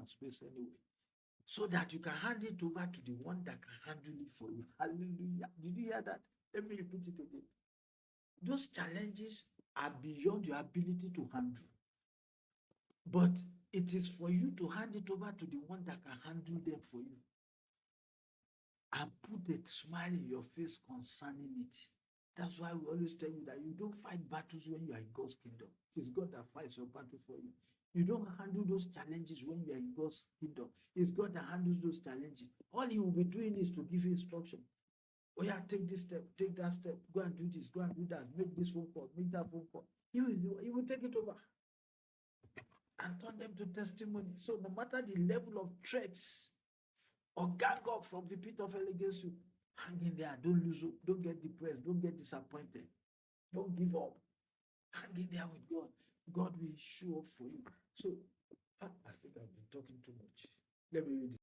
space anyway. So that you can hand it over to the one that can handle it for you. Hallelujah. Did you hear that? Let me repeat it again. Those challenges are beyond your ability to handle. But it is for you to hand it over to the one that can handle them for you. And put a smile in your face concerning it. That's why we always tell you that you don't fight battles when you are in God's kingdom. It's God that fights your battle for you. You don't handle those challenges when you are in God's kingdom. It's God that handles those challenges. All He will be doing is to give you instruction. Oh yeah, take this step, take that step, go and do this, go and do that, make this phone call, make that phone call. He will take it over and turn them to testimony. So no matter the level of threats or gang up from the pit of hell against you, hang in there. Don't lose hope. Don't get depressed. Don't get disappointed. Don't give up. Hang in there with God. God will show up for you. So I think I've been talking too much. Let me read